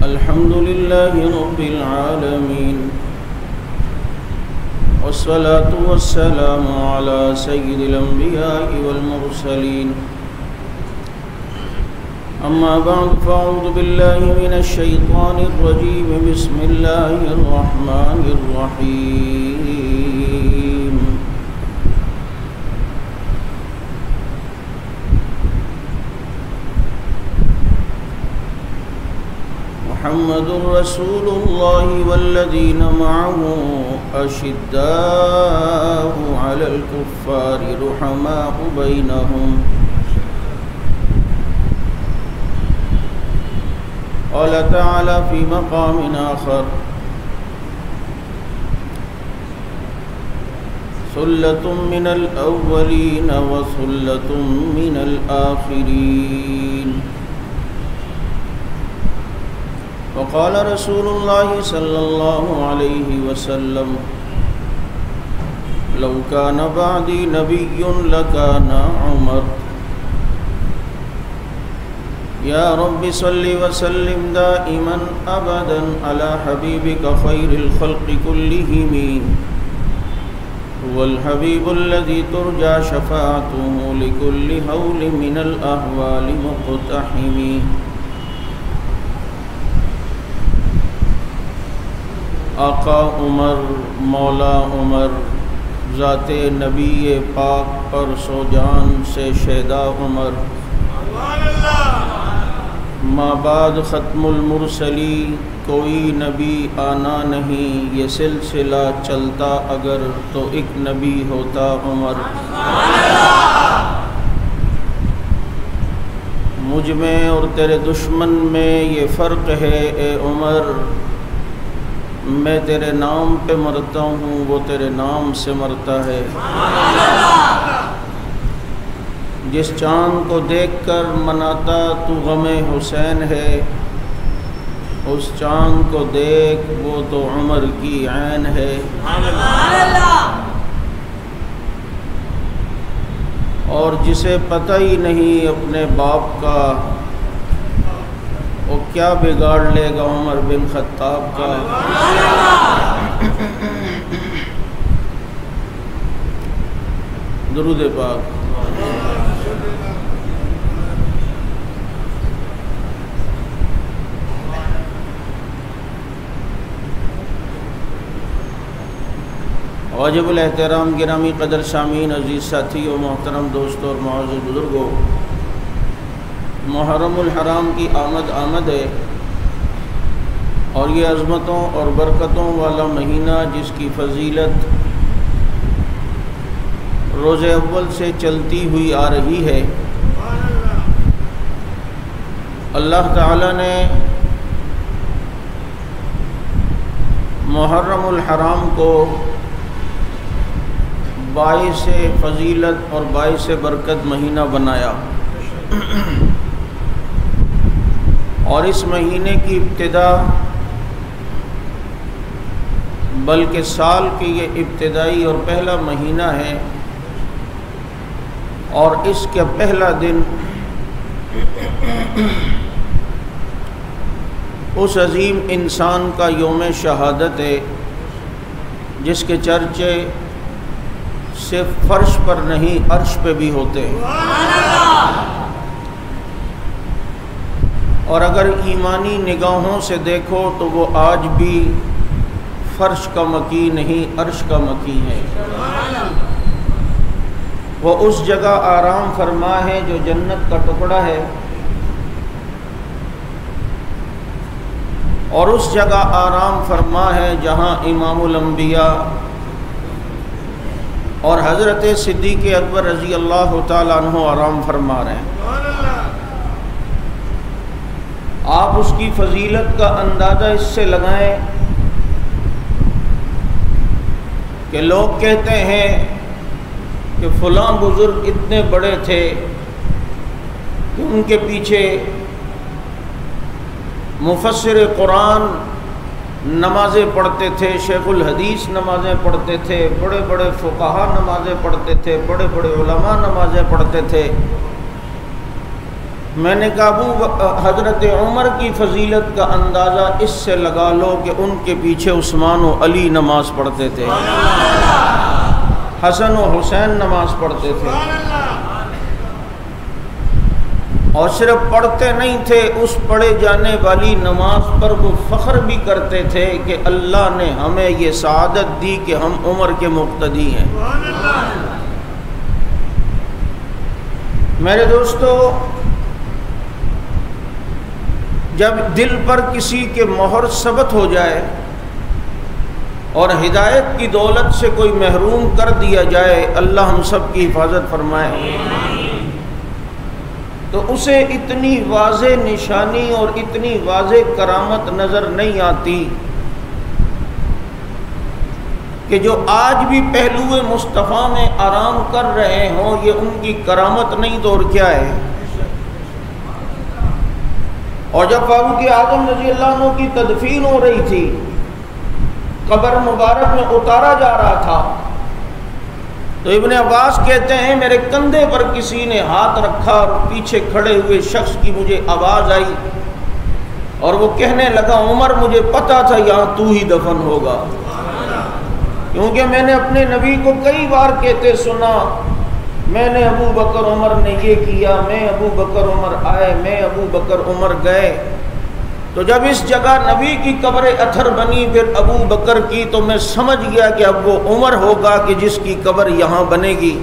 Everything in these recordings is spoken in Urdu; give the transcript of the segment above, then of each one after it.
الحمد لله رب العالمين والصلاة والسلام على سيد الأنبياء والمرسلين أما بعد فأعوذ بالله من الشيطان الرجيم بسم الله الرحمن الرحيم محمد رسول الله والذين معه أشداء على الكفار رحماء بينهم قال تعالى في مقام آخر ثلة من الأولين وثلة من الآخرين وقال رسول الله صلى الله عليه وسلم لو كان بعدي نبي لكان عمر يا رب صل وسلم دائما أبدا على حبيبك خير الخلق كلهم هو الحبيب الذي ترجى شفاعته لكل هول من الأهوال مقتحم آقا عمر مولا عمر ذات نبی پاک پر سو جان سے شیدا عمر ما بعد ختم المرسلی کوئی نبی آنا نہیں یہ سلسلہ چلتا اگر تو ایک نبی ہوتا عمر مجھ میں اور تیرے دشمن میں یہ فرق ہے اے عمر میں تیرے نام پہ مرتا ہوں وہ تیرے نام سے مرتا ہے جس چاند کو دیکھ کر مناتا تو غم حسین ہے اس چاند کو دیکھ وہ تو عمر کی عین ہے اور جسے پتہ ہی نہیں اپنے باپ کا وہ کیا بگاڑ لے گا عمر بن خطاب کا درود پاک واجب الاحترام گرامی قدر سامعین عزیز ساتھی و محترم دوستوں اور معزز بزرگوں محرم الحرام کی آمد ہے اور یہ عظمتوں اور برکتوں والا مہینہ جس کی فضیلت روز اول سے چلتی ہوئی آ رہی ہے اللہ تعالیٰ نے محرم الحرام کو باعث فضیلت اور باعث برکت مہینہ بنایا اور اس مہینے کی ابتدا بلکہ سال کی یہ ابتدائی اور پہلا مہینہ ہے اور اس کا پہلا دن اس عظیم انسان کا یوم شہادت ہے جس کے چرچے صرف فرش پر نہیں عرش پہ بھی ہوتے ہیں اور اگر ایمانی نگاہوں سے دیکھو تو وہ آج بھی فرش کا مکی نہیں عرش کا مکی ہے وہ اس جگہ آرام فرما ہے جو جنت کا ٹکڑا ہے اور اس جگہ آرام فرما ہے جہاں امام الانبیاء اور حضرت صدیق اکبر رضی اللہ تعالیٰ عنہ آرام فرما رہے ہیں آپ اس کی فضیلت کا اندازہ اس سے لگائیں کہ لوگ کہتے ہیں کہ فلاں بزرگ اتنے بڑے تھے کہ ان کے پیچھے مفسر قرآن نمازیں پڑھتے تھے، شیخ الحدیث نمازیں پڑھتے تھے، بڑے بڑے فقہا نمازیں پڑھتے تھے، بڑے بڑے علماء نمازیں پڑھتے تھے، میں نے کہا حضرت عمر کی فضیلت کا اندازہ اس سے لگا لو کہ ان کے پیچھے عثمان و علی نماز پڑھتے تھے، حسن و حسین نماز پڑھتے تھے، اور صرف پڑھتے نہیں تھے، اس پڑھے جانے والی نماز پر وہ فخر بھی کرتے تھے کہ اللہ نے ہمیں یہ سعادت دی کہ ہم عمر کے مقتدی ہیں۔ میرے دوستو، جب دل پر کسی کے مہر ثبت ہو جائے اور ہدایت کی دولت سے کوئی محروم کر دیا جائے، اللہ ہم سب کی حفاظت فرمائے، تو اسے اتنی واضح نشانی اور اتنی واضح کرامت نظر نہیں آتی کہ جو آج بھی پہلو مصطفیٰ میں آرام کر رہے ہوں، یہ ان کی کرامت نہیں تو اور کیا ہے؟ اور جب فاروق اعظم رضی اللہ عنہ کی تدفین ہو رہی تھی، قبر مبارک میں اتارا جا رہا تھا، تو ابن عباس کہتے ہیں میرے کندھے پر کسی نے ہاتھ رکھا اور پیچھے کھڑے ہوئے شخص کی مجھے آواز آئی اور وہ کہنے لگا عمر مجھے پتا تھا یہاں تو ہی دفن ہوگا، کیونکہ میں نے اپنے نبی کو کئی بار کہتے سنا میں نے ابو بکر عمر نے یہ کیا، میں ابو بکر عمر آئے، میں ابو بکر عمر گئے۔ تو جب اس جگہ نبی کی قبر اطہر بنی پھر ابو بکر کی، تو میں سمجھ گیا کہ اب وہ عمر ہوگا کہ جس کی قبر یہاں بنے گی۔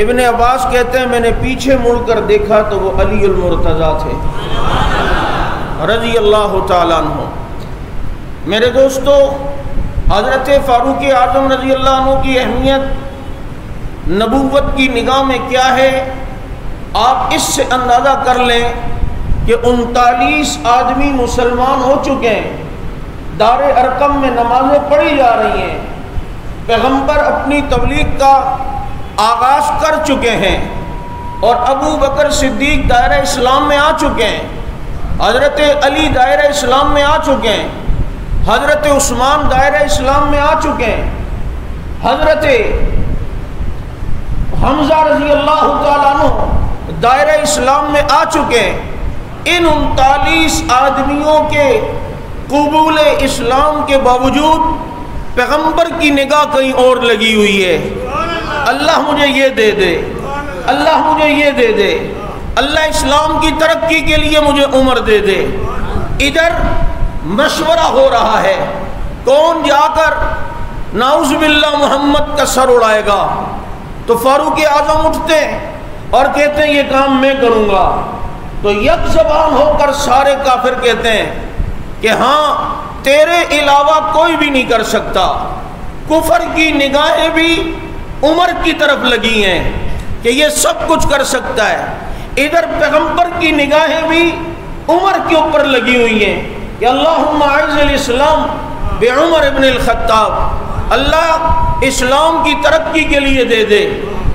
ابن عباس کہتے ہیں میں نے پیچھے مڑ کر دیکھا تو وہ علی المرتضیٰ تھے رضی اللہ تعالیٰ عنہ۔ میرے دوستو، حضرت فاروق اعظم رضی اللہ عنہ کی اہمیت نبوت کی نگاہ میں کیا ہے، آپ اس سے اندازہ کر لیں کہ 39 آدمی مسلمان ہو چکے ہیں، دار ارقم میں نمازیں پڑھی جا رہی ہیں، پیغمبر اپنی تبلیغ کا آغاز کر چکے ہیں، اور ابو بکر صدیق دائرہ اسلام میں آ چکے ہیں، حضرت علی دائرہ اسلام میں آ چکے ہیں، حضرت عثمان دائرہ اسلام میں آ چکے ہیں، حضرت حمزہ رضی اللہ تعالیٰ عنہ دائرہ اسلام میں آ چکے ہیں۔ ان 39 آدمیوں کے قبول اسلام کے باوجود پیغمبر کی نگاہ کہیں اور لگی ہوئی ہے، اللہ مجھے یہ دے دے، اللہ مجھے یہ دے دے، اللہ اسلام کی ترقی کے لیے مجھے عمر دے دے۔ ادھر مشورہ ہو رہا ہے کون جا کر نعوذ باللہ محمد کا سر اڑائے گا، تو فاروق اعظم اٹھتے اور کہتے ہیں یہ کام میں کروں گا، تو یک زبان ہو کر سارے کافر کہتے ہیں کہ ہاں تیرے علاوہ کوئی بھی نہیں کر سکتا۔ کفر کی نگاہیں بھی عمر کی طرف لگی ہیں کہ یہ سب کچھ کر سکتا ہے، ادھر پیغمبر کی نگاہیں بھی عمر کے اوپر لگی ہوئی ہیں کہ اللہم اعز الاسلام بعمر ابن الخطاب، اللہ اسلام کی ترقی کے لیے دے دے۔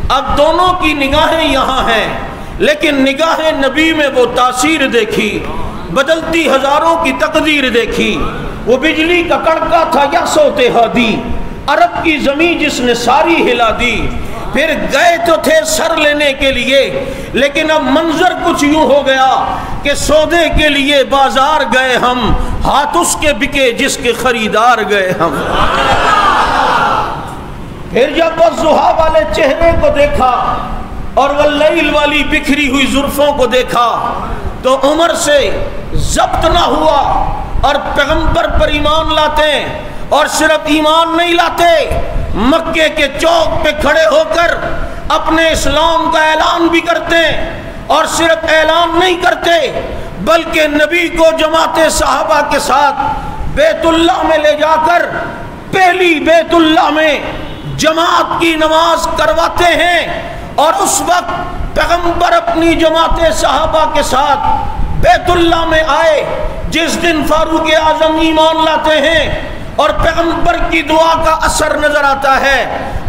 اب دونوں کی نگاہیں یہاں ہیں، لیکن نگاہ نبی میں وہ تاثیر دیکھی، بدلتی ہزاروں کی تقدیر دیکھی۔ وہ بجلی کا کڑکا تھا یا صوت ہادی، عرب کی زمین جس نے ساری ہلا دی۔ پھر گئے تو تھے سر لینے کے لیے، لیکن اب منظر کچھ یوں ہو گیا کہ سودے کے لیے بازار گئے ہم، ہاتھ اس کے بکے جس کے خریدار گئے ہم۔ پھر جب والضحیٰ والے چہرے کو دیکھا اور واللیل والی بکھری ہوئی زلفوں کو دیکھا تو عمر سے ضبط نہ ہوا، اور پیغمبر پر ایمان لاتے اور صرف ایمان نہیں لاتے، مکے کے چوک پہ کھڑے ہو کر اپنے اسلام کا اعلان بھی کرتے، اور صرف اعلان نہیں کرتے بلکہ نبی کو جماعت صحابہ کے ساتھ بیت اللہ میں لے جا کر پہلی بیت اللہ میں جماعت کی نماز کرواتے ہیں۔ اور اس وقت پیغمبر اپنی جماعت صحابہ کے ساتھ بیت اللہ میں آئے جس دن فاروق اعظم ایمان لاتے ہیں، اور پیغمبر کی دعا کا اثر نظر آتا ہے،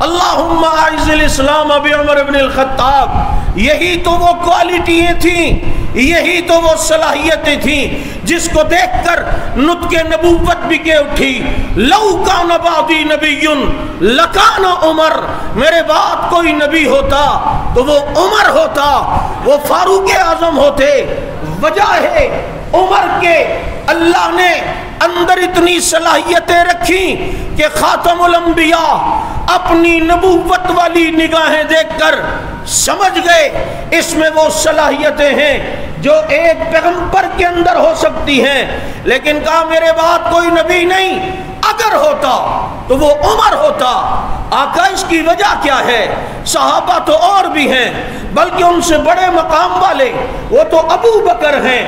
اللہم اعز الاسلام بعمر بن الخطاب۔ یہی تو وہ کوالٹییں تھیں، یہی تو وہ صلاحیتیں تھیں جس کو دیکھ کر نطق نبوت بھی کے اٹھی، لو کان بعدی نبی لکان عمر، میرے بعد کوئی نبی ہوتا تو وہ عمر ہوتا، وہ فاروق اعظم ہوتے۔ وجہ ہے عمر کے اللہ نے اندر اتنی صلاحیتیں رکھی کہ خاتم الانبیاء اپنی نبوت والی نگاہیں دیکھ کر سمجھ گئے اس میں وہ صلاحیتیں ہیں جو ایک پیغمبر کے اندر ہو سکتی ہیں، لیکن کہا میرے بعد کوئی نبی نہیں، اگر ہوتا تو وہ عمر ہوتا۔ آقا اس کی وجہ کیا ہے؟ صحابہ تو اور بھی ہیں، بلکہ ان سے بڑے مقام والے وہ تو ابو بکر ہیں،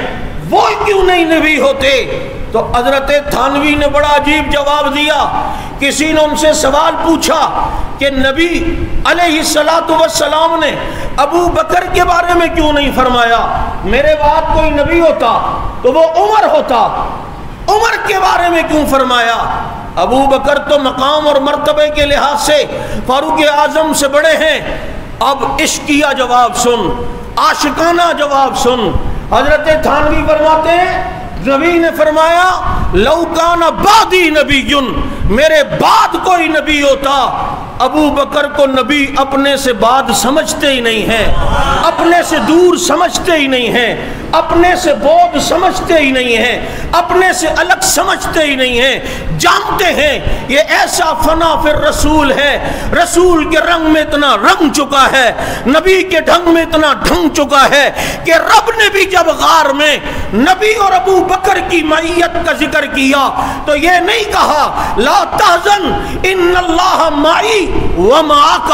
وہ کیوں نہیں نبی ہوتے؟ تو حضرت تھانوی نے بڑا عجیب جواب دیا۔ کسی نے ان سے سوال پوچھا کہ نبی علیہ السلام نے ابو بکر کے بارے میں کیوں نہیں فرمایا؟ میرے بعد کوئی نبی ہوتا تو وہ عمر ہوتا، عمر کے بارے میں کیوں فرمایا؟ ابو بکر تو مقام اور مرتبے کے لحاظ سے فاروق اعظم سے بڑے ہیں۔ اب عشقیہ جواب سن، عاشقانہ جواب سن۔ حضرت تھانوی فرماتے ہیں نبی نے فرمایا لو کان بعدی نبی، میرے بعد کوئی نبی ہوتا۔ ابو بکر کو نبی اپنے سے بعد سمجھتے ہی نہیں ہیں، اپنے سے دور سمجھتے ہی نہیں ہیں، اپنے سے بود سمجھتے ہی نہیں ہیں، اپنے سے الگ سمجھتے ہی نہیں ہیں، جانتے ہیں یہ ایسا فنا فر رسول ہے، رسول کے رنگ میں اتنا رنگ چکا ہے، نبی کے ڈھنگ میں اتنا ڈھنگ چکا ہے کہ رب نے بھی جب غار میں نبی اور ابو بکر کی معیت کا ذکر کیا تو یہ نہیں کہا لا تحزن ان اللہ معی ومعک،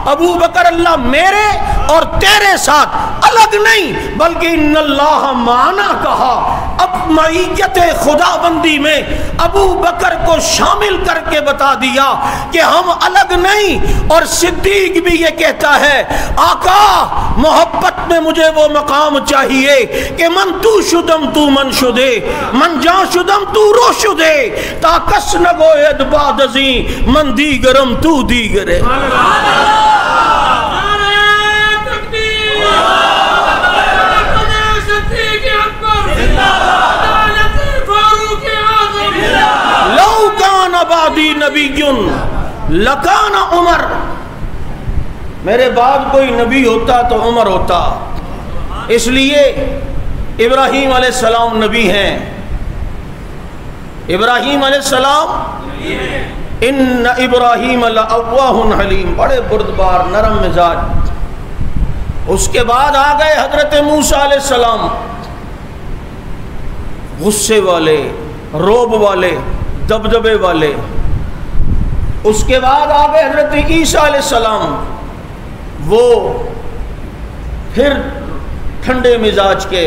ابو بکر اللہ میرے اور تیرے ساتھ الگ نہیں بلکہ ان اللہ معنا کہا۔ اب معیت خدا بندی میں ابو بکر کو شامل کر کے بتا دیا کہ ہم الگ نہیں۔ اور صدیق بھی یہ کہتا ہے آقا محبت میں مجھے وہ مقام چاہیے کہ من تو شدم تو من شدے، من جان شدم تو رو شدے، تا کس نگوید بعد ازیں من دیگرم تو دیگرے۔ لو کان بعدی نبی لکان عمر، میرے بعد کوئی نبی ہوتا تو عمر ہوتا۔ اس لیے ابراہیم علیہ السلام نبی ہیں۔ ابراہیم علیہ السلام ان ابراہیم لأواہ حلیم، بڑے بردبار نرم مزاج۔ اس کے بعد آ گئے حضرت موسیٰ علیہ السلام، غصے والے، روب والے، دبدبے والے۔ اس کے بعد آ گئے حضرت عیسیٰ علیہ السلام، وہ پھر ٹھنڈے مزاج کے،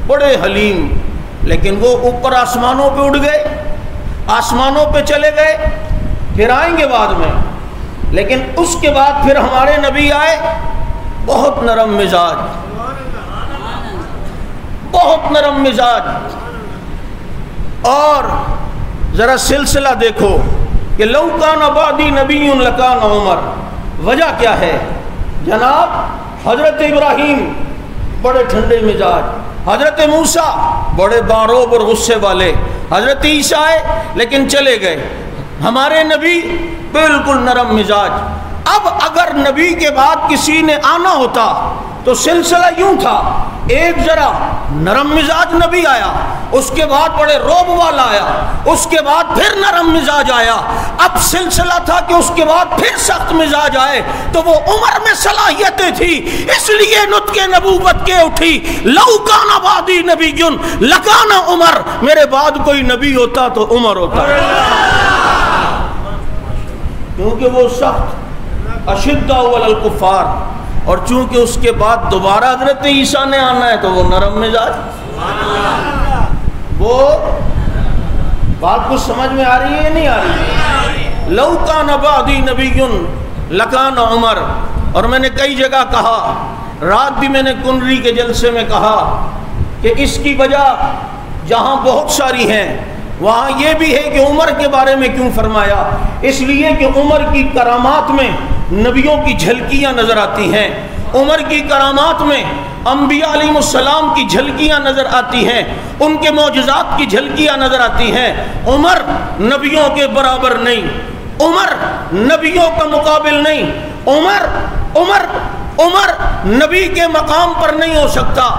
بڑے حلیم، لیکن وہ اوپر آسمانوں پہ اڑ گئے، آسمانوں پہ چلے گئے، پھر آئیں گے بعد میں۔ لیکن اس کے بعد پھر ہمارے نبی آئے، بہت نرم مزاج، بہت نرم مزاج۔ اور ذرا سلسلہ دیکھو کہ لو کان بعدی نبی لکان عمر۔ وجہ کیا ہے؟ جناب حضرت ابراہیم بڑے ٹھنڈے مزاج، حضرت موسیٰ بڑے باروب اور غصے والے، حضرت عیسیٰ آئے لیکن چلے گئے، ہمارے نبی بالکل نرم مزاج۔ اب اگر نبی کے بعد کسی نے آنا ہوتا تو سلسلہ یوں تھا، ایک ذرا نرم مزاج نبی آیا، اس کے بعد بڑے روب والا آیا، اس کے بعد پھر نرم مزاج آیا، اب سلسلہ تھا کہ اس کے بعد پھر سخت مزاج آئے۔ تو وہ عمر میں صلاحیتیں تھی، اس لیے نطق نبوت کے اٹھی لو کان بعدی نبی لکان عمر، میرے بعد کوئی نبی ہوتا تو عمر ہوتا، کیونکہ وہ سخت اشداء علی الکفار، اور چونکہ اس کے بعد دوبارہ حضرت عیسیٰ نے آنا ہے تو وہ نرم مزاج۔ وہ بات کچھ سمجھ میں آ رہی ہے یا نہیں آ رہی ہے؟ لو کان بعدی نبی لکان عمر۔ اور میں نے کئی جگہ کہا، رات بھی میں نے کنری کے جلسے میں کہا کہ اس کی وجہ جہاں بہت ساری ہیں، وہاں یہ بھی ہے کہ عمر کے بارے میں کیوں فرمایا؟ اس لیے کہ عمر کی کرامات میں نبیوں کی جھلکیاں نظر آتی ہیں، عمر کی کرامات میں انبیاء علیہ السلام کی جھلکیاں نظر آتی ہیں، ان کے معجزات کی جھلکیاں نظر آتی ہیں۔ عمر نبیوں کے برابر نہیں، عمر نبیوں کا مقابل نہیں، عمر عمر نبی کے مقام پر نہیں ہو سکتا.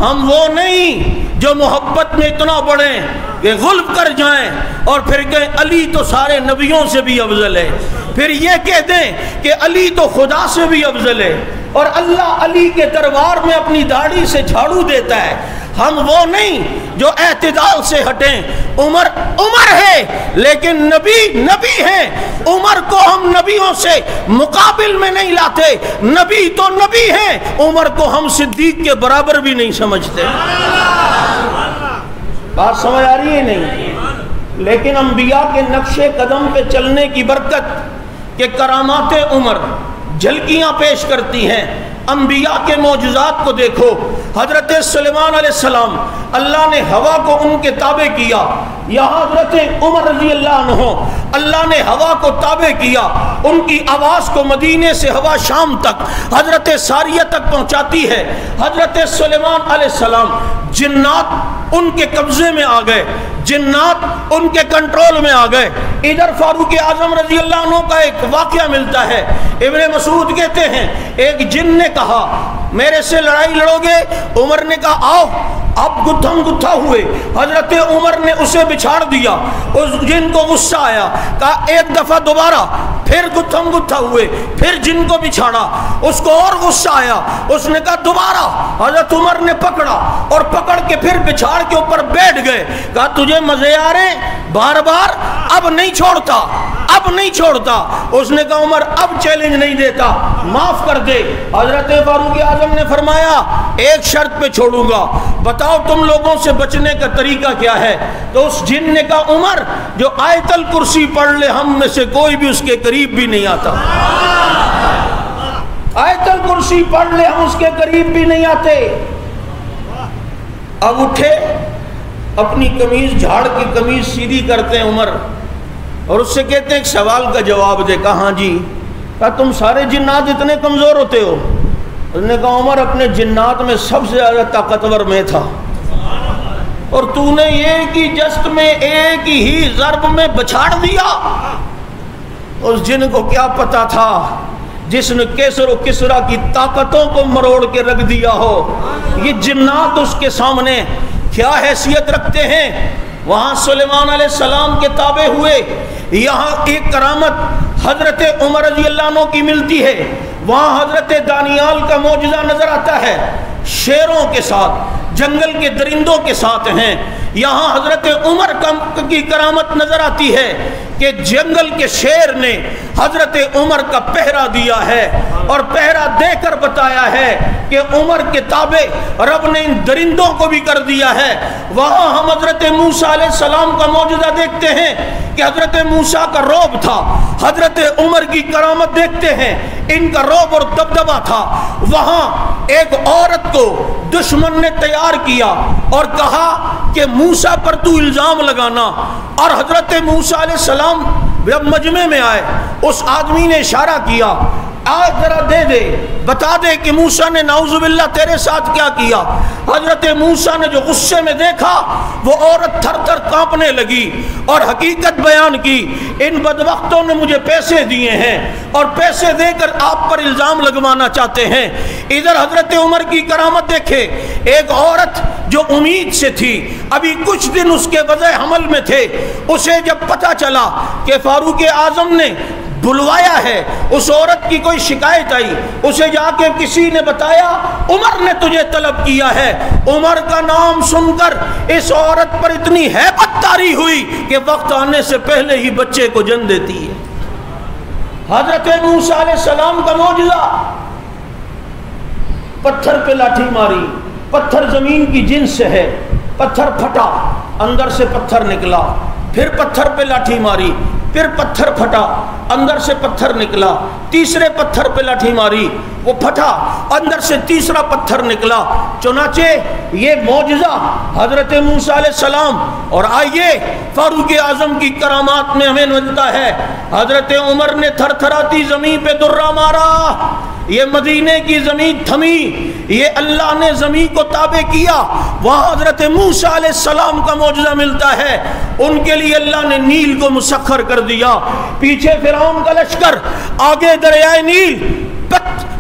ہم وہ نہیں جو محبت میں اتنا بڑھیں کہ غلب کر جائیں اور پھر کہیں علی تو سارے نبیوں سے بھی افضل ہے، پھر یہ کہہ دیں کہ علی تو خدا سے بھی افضل ہے اور اللہ علی کے دربار میں اپنی داڑھی سے جھاڑو دیتا ہے. ہم وہ نہیں جو اعتدال سے ہٹیں. عمر عمر ہے لیکن نبی نبی ہے. عمر کو ہم نبیوں سے مقابل میں نہیں لاتے. نبی تو نبی ہیں، عمر کو ہم صدیق کے برابر بھی نہیں سمجھتے. بات سمجھ آ رہی ہے نہیں؟ لیکن انبیاء کے نقش قدم پہ چلنے کی برکت کہ کرامات عمر جھلکیاں پیش کرتی ہیں. انبیاء کے معجزات کو دیکھو. حضرت سلیمان علیہ السلام اللہ نے ہوا کو ان کے تابع کیا. یہاں حضرت عمر رضی اللہ عنہ اللہ نے ہوا کو تابع کیا. ان کی آواز کو مدینے سے ہوا شام تک حضرت ساریہ تک پہنچاتی ہے. حضرت سلیمان علیہ السلام جنات ان کے قبضے میں آ گئے، جنات ان کے کنٹرول میں آ گئے. ادھر فاروق اعظم رضی اللہ عنہ کا ایک واقعہ ملتا ہے. ابن مسعود کہتے ہیں ایک جن نے کہا میرے سے لڑائی لڑو گے؟ عمر نے کہا آؤ. اب گتھم گتھا ہوئے. حضرت عمر نے اسے بچھاڑ دیا. اس جن کو غصہ آیا، کہا ایک دفعہ دوبارہ. پھر گتھم گتھا ہوئے، پھر جن کو بچھاڑا. اس کو اور غصہ آیا، اس نے کہا دوبارہ. حضرت عمر نے پکڑا اور پکڑ کے پھر بچھاڑ کے اوپر بیٹھ گئے. کہا تجھے مزے آ رہے بار بار؟ اب نہیں چھوڑتا، اب نہیں چھوڑتا. اس نے کہا عمر اب چیلنج نہیں دیتا، معاف کر دے. حضرت فاروق اعظم نے فرمایا ایک شرط پہ چھوڑوں گا، بتاؤ تم لوگوں سے بچنے کا طریقہ کیا ہے؟ تو اس جن نے کہا عمر جو آیت الکرسی پڑھ لے ہم میں سے کوئی بھی اس کے قریب بھی نہیں آتا. آیت الکرسی پڑھ لے ہم اس کے قریب بھی نہیں آتے. اب اٹھے، اپنی قمیض جھاڑ کے قمیض سیدھی کرتے ہیں عمر اور اس سے کہتے ہیں ایک سوال کا جواب دے. کہا ہاں جی. کہا تم سارے جنات اتنے کمزور ہوتے ہو؟ اس نے کہا عمر اپنے جنات میں سب سے زیادہ طاقتور میں تھا اور تو نے ایک ہی جست میں ایک ہی ضرب میں بچھاڑ دیا. اس جن کو کیا پتا تھا جس نے کیسر و کسرا کی طاقتوں کو مروڑ کے رکھ دیا ہو. یہ جنات اس کے سامنے کیا حیثیت رکھتے ہیں. وہاں سلیمان علیہ السلام کے تابع ہوئے. یہاں ایک کرامت حضرت عمر رضی اللہ عنہ کی ملتی ہے. وہاں حضرت دانیال کا معجزہ نظر آتا ہے، شیروں کے ساتھ، جنگل کے درندوں کے ساتھ ہیں. یہاں حضرت عمر کی کرامت نظر آتی ہے کہ جنگل کے شیر نے حضرت عمر کا پہرا دیا ہے اور پہرا دے کر بتایا ہے کہ عمر کے تابع رب نے ان درندوں کو بھی کر دیا ہے. وہاں ہم حضرت موسیٰ علیہ السلام کا معجزہ دیکھتے ہیں کہ حضرت موسیٰ کا روب تھا. حضرت عمر کی کرامت دیکھتے ہیں، ان کا روب اور دبدبہ تھا. وہاں ایک عورت کو دشمن نے تیار کیا اور کہا کہ موسیٰ پر تو الزام لگانا. اور حضرت موسیٰ علیہ السلام جب مجمع میں آئے اس آدمی نے اشارہ کیا آج ذرا دے دے، بتا دے کہ موسیٰ نے نعوذ باللہ تیرے ساتھ کیا کیا. حضرت موسیٰ نے جو غصے میں دیکھا وہ عورت تھر تھر کانپنے لگی اور حقیقت بیان کی ان بدبختوں نے مجھے پیسے دیے ہیں اور پیسے دے کر آپ پر الزام لگوانا چاہتے ہیں. ادھر حضرت عمر کی کرامت دیکھے، ایک عورت جو امید سے تھی، ابھی کچھ دن اس کے وضع حمل میں تھے، اسے جب پتہ چلا کہ فاروق اعظم نے بلوایا ہے، اس عورت کی کوئی شکایت آئی، اسے جا کے کسی نے بتایا عمر نے تجھے طلب کیا ہے. عمر کا نام سن کر اس عورت پر اتنی ہیبت طاری ہوئی کہ وقت آنے سے پہلے ہی بچے کو جن دیتی ہے. حضرت موسیٰ علیہ السلام کا معجزہ، پتھر پہ لاٹھی ماری، پتھر زمین کی جنس سے ہے، پتھر پھٹا، اندر سے پتھر نکلا. پھر پتھر پہ لاٹھی ماری، پھر پتھر پھٹا، اندر سے پتھر نکلا. تیسرے پتھر پہ لاٹھی ماری، وہ پھٹا، اندر سے تیسرا پتھر نکلا. چنانچہ یہ معجزہ حضرت موسیٰ علیہ السلام اور آئیے فاروق اعظم کی کرامات میں ہمیں ملتا ہے. حضرت عمر نے تھر تھراتی زمین پہ درہ مارا، یہ مدینے کی زمین تھمی، یہ اللہ نے زمین کو تابع کیا. وہاں حضرت موسیٰ علیہ السلام کا معجزہ ملتا ہے، ان کے لیے اللہ نے نیل کو مسخر کر دیا. پیچھے فرعون کا لشکر، آگے دریائے نیل،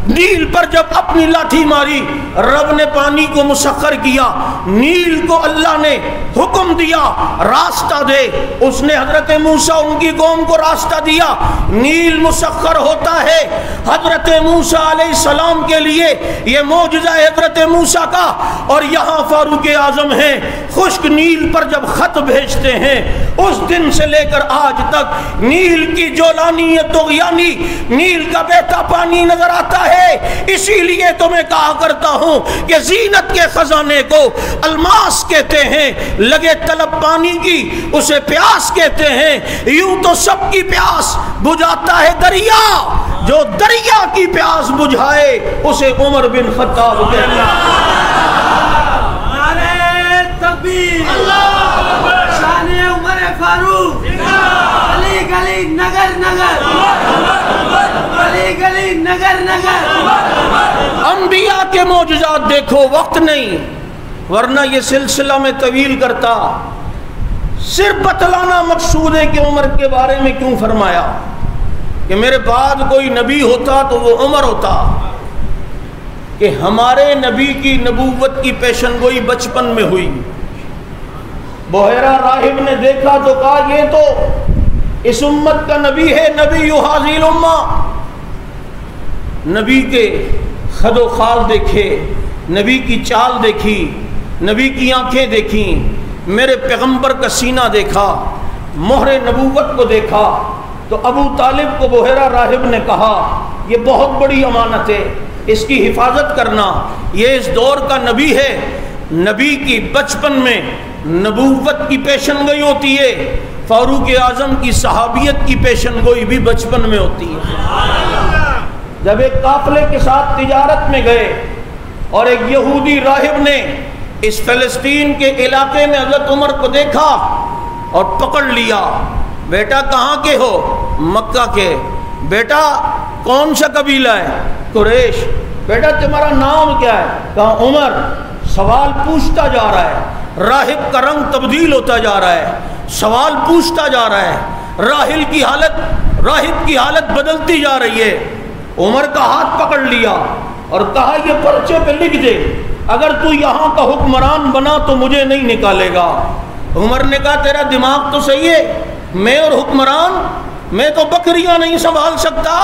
نیل پر جب اپنی لاٹھی ماری، رب نے پانی کو مسخر کیا، نیل کو اللہ نے حکم دیا راستہ دے، اس نے حضرت موسیٰ ان کی قوم کو راستہ دیا، نیل مسخر ہوتا ہے حضرت موسیٰ علیہ السلام کے لیے، یہ معجزہ حضرت موسیٰ کا۔ اور یہاں فاروق اعظم ہیں، خشک نیل پر جب خط بھیجتے ہیں، اس دن سے لے کر آج تک نیل کی جولانی طغیانی، نیل کا بہتا پانی نظر آتا ہے۔ اسی لیے تو میں کہا کرتا ہوں کہ زینت کے خزانے کو الماس کہتے ہیں، لگے طلب پانی کی اسے پیاس کہتے ہیں۔ یوں تو سب کی پیاس بجھاتا ہے دریا، جو دریا کی پیاس بجھائے اسے عمر بن خطاب کہتے ہیں۔ نعرہ تکبیر، شان عمر فاروق، گلی گلی نگر نگر، گلی گلی نگر نگر۔ انبیاء کے معجزات دیکھو، وقت نہیں ورنہ یہ سلسلہ میں طویل کرتا۔ صرف بتلانا مقصود ہے کہ عمر کے بارے میں کیوں فرمایا کہ میرے بعد کوئی نبی ہوتا تو وہ عمر ہوتا، کہ ہمارے نبی کی نبوت کی پیشن گوئی بچپن میں ہوئی۔ بحیرہ راہب نے دیکھا تو کہا یہ تو اس امت کا نبی ہے، نبی حاضی الامہ۔ نبی کے خد و خال دیکھے، نبی کی چال دیکھی، نبی کی آنکھیں دیکھیں، میرے پیغمبر کا سینہ دیکھا، مہر نبوت کو دیکھا۔ تو ابو طالب کو بحیرہ راہب نے کہا یہ بہت بڑی امانت ہے، اس کی حفاظت کرنا، یہ اس دور کا نبی ہے۔ نبی کی بچپن میں نبوت کی پیشن گوئی ہوتی ہے، فاروق اعظم کی صحابیت کی پیشن گوئی بھی بچپن میں ہوتی ہے۔ جب ایک قافلے کے ساتھ تجارت میں گئے اور ایک یہودی راہب نے اس فلسطین کے علاقے میں حضرت عمر کو دیکھا اور پکڑ لیا، بیٹا کہاں کے ہو؟ مکہ کے۔ بیٹا کون سا قبیلہ ہے؟ قریش۔ بیٹا تمہارا نام کیا ہے؟ کہا عمر۔ سوال پوچھتا جا رہا ہے، راہب کا رنگ تبدیل ہوتا جا رہا ہے، سوال پوچھتا جا رہا ہے، راہب کی حالت بدلتی جا رہی ہے۔ عمر کا ہاتھ پکڑ لیا اور کہا یہ پرچے پہ لکھ دے، اگر تو یہاں کا حکمران بنا تو مجھے نہیں نکالے گا۔ عمر نے کہا تیرا دماغ تو صحیح ہے، میں اور حکمران، میں تو بکریاں نہیں سنبھال سکتا،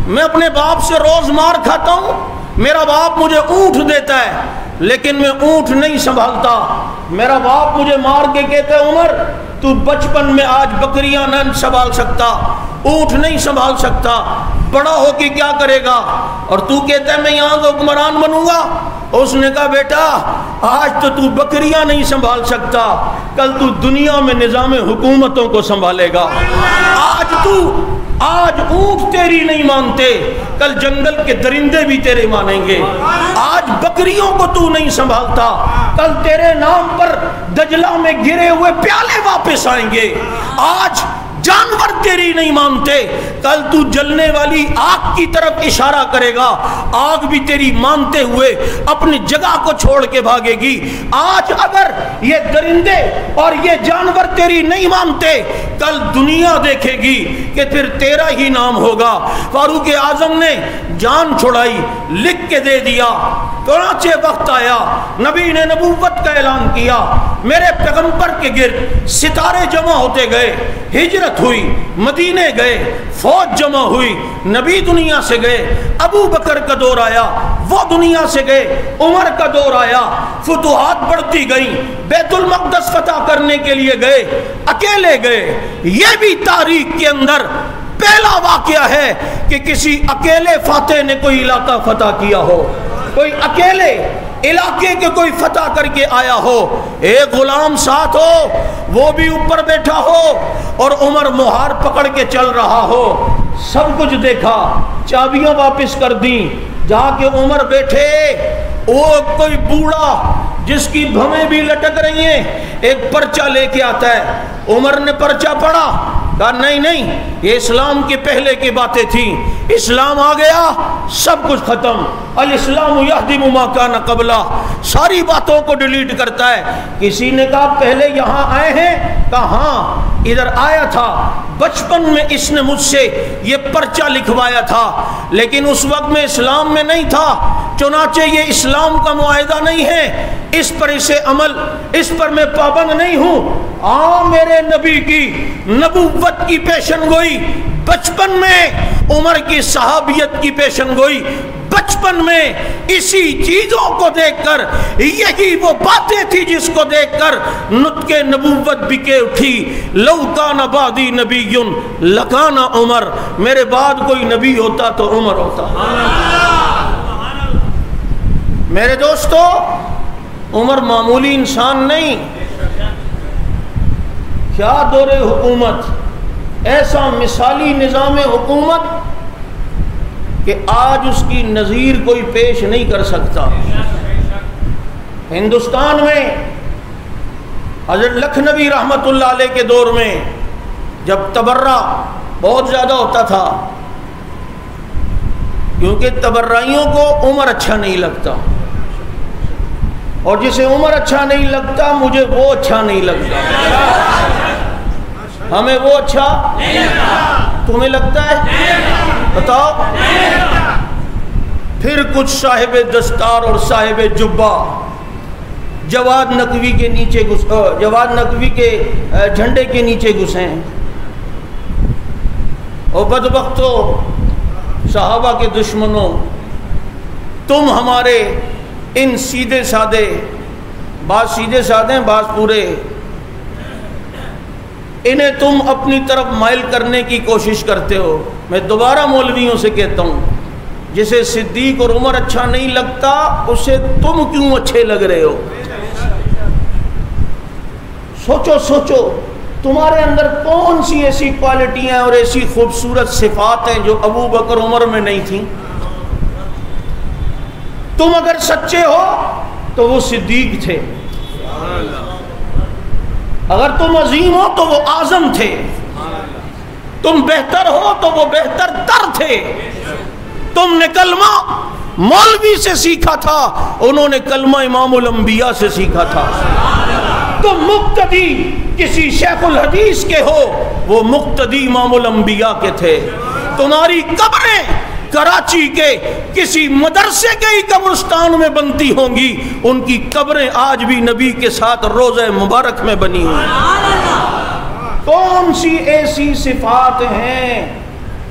میں اپنے باپ سے روز مار کھاتا ہوں، میرا باپ مجھے اونٹ دیتا ہے لیکن میں اونٹ نہیں سنبھالتا، میرا باپ مجھے مار کے کہتا ہے عمر تو بچپن میں آج بکریاں نہ سنبھال سکتا، اونٹ نہیں سنبھال سکتا، بڑا ہو کے کیا کرے گا؟ اور تو کہتا ہے میں یہاں کا حکمران بنوں گا۔ اس نے کہا بیٹا آج تو بکریاں نہیں سنبھال سکتا، کل تو دنیا میں نظام حکومتوں کو سنبھالے گا۔ آج اونٹ تیری نہیں مانتے، کل جنگل کے درندے بھی تیرے مانیں گے۔ آج بکریوں کو تو نہیں سنبھالتا، کل تیرے نام پر دجلہ میں گرے ہوئے پیالے واپس آئیں گے۔ آج جانور تیری نہیں مانتے، کل تو جلنے والی آگ کی طرف اشارہ کرے گا، آگ بھی تیری مانتے ہوئے اپنی جگہ کو چھوڑ کے بھاگے گی۔ آج اگر یہ درندے اور یہ جانور تیری نہیں مانتے، کل دنیا دیکھے گی کہ پھر تیرا ہی نام ہوگا۔ فاروق اعظم نے جان چھڑائی، لکھ کے دے دیا۔ چنانچہ وقت آیا، نبی نے نبوت کا اعلان کیا، میرے پیغمبر کے گرد ستارے جمع ہوتے گئے، ہجرت ہوئی، مدینے گئے، فوج جمع ہوئی، نبی دنیا سے گئے، ابو بکر کا دور آیا، وہ دنیا سے گئے، عمر کا دور آیا، فتوحات بڑھتی گئیں، بیت المقدس فتح کرنے کے لیے گئے، اکیلے گئے۔ یہ بھی تاریخ کے اندر پہلا واقعہ ہے کہ کسی اکیلے فاتح نے کوئی علاقہ فتح کیا ہو، کوئی اکیلے علاقے کے کوئی فتح کر کے آیا ہو، ایک غلام ساتھ ہو، وہ بھی اوپر بیٹھا ہو اور عمر مہار پکڑ کے چل رہا ہو۔ سب کچھ دیکھا، چابیاں واپس کر دیں، جا کے عمر بیٹھے، وہ کوئی بوڑھا جس کی بھویں بھی لٹک رہی ہیں ایک پرچہ لے کے آتا ہے۔ عمر نے پرچہ پڑھا، کہا نہیں نہیں، یہ اسلام کے پہلے کی باتیں تھیں، اسلام آ گیا، سب کچھ ختم. الاسلام یہدم ما کان قبلہ، ساری باتوں کو ڈیلیٹ کرتا ہے. کسی نے کہا پہلے یہاں آئے ہیں؟ کہا ہاں ادھر آیا تھا، بچپن میں اس نے مجھ سے یہ پرچہ لکھوایا تھا، لیکن اس وقت میں اسلام میں نہیں تھا، چنانچہ یہ اسلام کا معاہدہ نہیں ہے، اس پر اسے عمل، اس پر میں پابند نہیں ہوں. میرے نبی کی نبوت کی پیشن گوئی بچپن میں، عمر کی صحابیت کی پیشن گوئی بچپن میں، اسی چیزوں کو دیکھ کر، یہی وہ باتیں تھی جس کو دیکھ کر نطق نبوت بکے اٹھی. لو کان بعدی نبی لکان عمر، میرے بعد کوئی نبی ہوتا تو عمر ہوتا. میرے دوستو، عمر معمولی انسان نہیں. کیا دور حکومت، ایسا مثالی نظام حکومت کہ آج اس کی نظیر کوئی پیش نہیں کر سکتا. ہندوستان میں حضرت لکھنوی رحمت اللہ علیہ کے دور میں جب تبرہ بہت زیادہ ہوتا تھا، کیونکہ تبرائیوں کو عمر اچھا نہیں لگتا، اور جسے عمر اچھا نہیں لگتا مجھے وہ اچھا نہیں لگتا، ہمیں وہ اچھا نہیں لگتا. تمہیں لگتا ہے؟ بتاؤ. پھر کچھ صاحب دستار اور صاحب جبہ جواد نقوی کے نیچے جواد نقوی کے جھنڈے کے نیچے گھسے ہیں. اور بدبختو صحابہ کے دشمنوں، تم ہمارے ان سیدھے سادے، بعض سیدھے سادے ہیں بعض پورے، انہیں تم اپنی طرف مائل کرنے کی کوشش کرتے ہو. میں دوبارہ مولویوں سے کہتا ہوں، جسے صدیق اور عمر اچھا نہیں لگتا اسے تم کیوں اچھے لگ رہے ہو؟ سوچو تمہارے اندر کون سی ایسی کوالٹیاں اور ایسی خوبصورت صفات ہیں جو ابو بکر عمر میں نہیں تھیں؟ تم اگر سچے ہو تو وہ صدیق تھے، اگر تم عظیم ہو تو وہ اعظم تھے، تم بہتر ہو تو وہ بہتر تر تھے. تم نے کلمہ مولوی سے سیکھا تھا، انہوں نے کلمہ امام الانبیاء سے سیکھا تھا. تم مقتدی کسی شیخ الحدیث کے ہو، وہ مقتدی امام الانبیاء کے تھے. تمہاری قبریں کراچی کے کسی مدرسے کے ہی قبرستان میں بنتی ہوں گی، ان کی قبریں آج بھی نبی کے ساتھ روضہ مبارک میں بنی ہوئی. کون سی ایسی صفات ہیں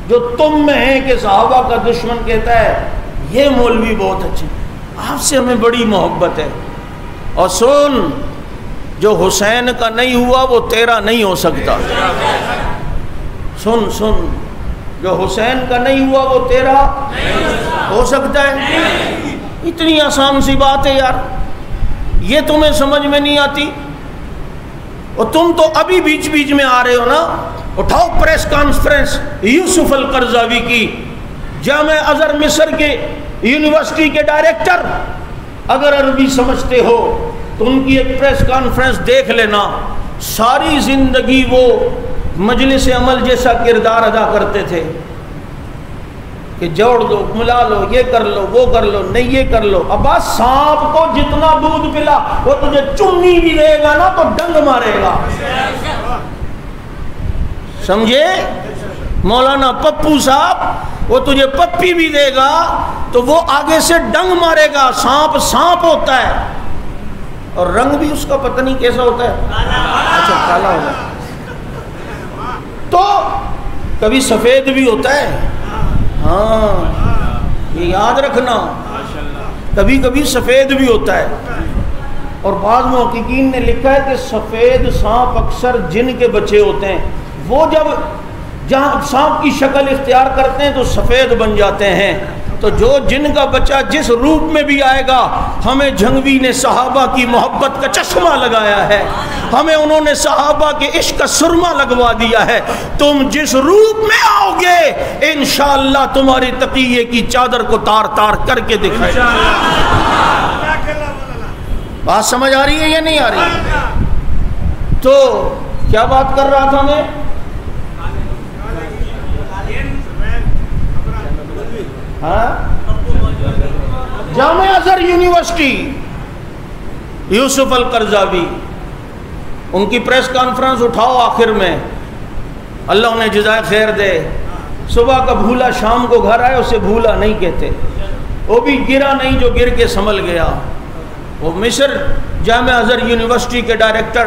جو تم میں ہیں کہ صحابہ کا دشمن کہتا ہے یہ مولوی بہت اچھے، آپ سے ہمیں بڑی محبت ہے. اور سن، جو حسین کا نہیں ہوا وہ تیرا نہیں ہو سکتا. سن، جو حسین کا نہیں ہوا وہ تیرا ہو سکتا ہے. اتنی آسان سی بات ہے یار، یہ تمہیں سمجھ میں نہیں آتی. اور تم تو ابھی بیچ بیچ میں آ رہے ہو نا. اٹھاؤ پریس کانفرنس یوسف القرضاوی کی، جامع ازہر مصر کے یونیورسٹی کے ڈائریکٹر، اگر عربی سمجھتے ہو تو ان کی ایک پریس کانفرنس دیکھ لینا. ساری زندگی وہ مجلس عمل جیسا کردار ادا کرتے تھے کہ جوڑ دو، ملا لو، یہ کر لو، وہ کر لو، نہیں یہ کر لو. ابا سانپ کو جتنا دودھ پلا وہ تجھے چمنی بھی دے گا نا تو ڈنگ مارے گا، سمجھے؟ مولانا پپو صاحب وہ تجھے پپی بھی دے گا تو وہ آگے سے ڈنگ مارے گا. سانپ سانپ ہوتا ہے، اور رنگ بھی اس کا پتہ نہیں کیسا ہوتا ہے، اچھا کالا ہوتا ہے. تو کبھی سفید بھی ہوتا ہے، ہاں یہ یاد رکھنا، کبھی کبھی سفید بھی ہوتا ہے. اور بعض محققین نے لکھا ہے کہ سفید سانپ اکثر جن کے بچے ہوتے ہیں، وہ جب جہاں سانپ کی شکل اختیار کرتے ہیں تو سفید بن جاتے ہیں. تو جو جن کا بچہ جس روپ میں بھی آئے گا، ہمیں جھنگوی نے صحابہ کی محبت کا چشمہ لگایا ہے، ہمیں انہوں نے صحابہ کے عشق کا سرما لگوا دیا ہے. تم جس روپ میں آؤ گے انشاءاللہ تمہاری تقیے کی چادر کو تار تار کر کے دکھائے. بات سمجھ آ رہی ہے یا نہیں آ رہی؟ تو کیا بات کر رہا تھا میں؟ جامع ازہر یونیورسٹی یوسف القرضاوی، ان کی پریس کانفرنس اٹھاؤ آخر میں، اللہ انہیں جزائے خیر دے، صبح کا بھولا شام کو گھر آئے اسے بھولا نہیں کہتے، وہ بھی گرا نہیں جو گر کے سنبھل گیا۔ وہ مصر جامع ازہر یونیورسٹی کے ڈائریکٹر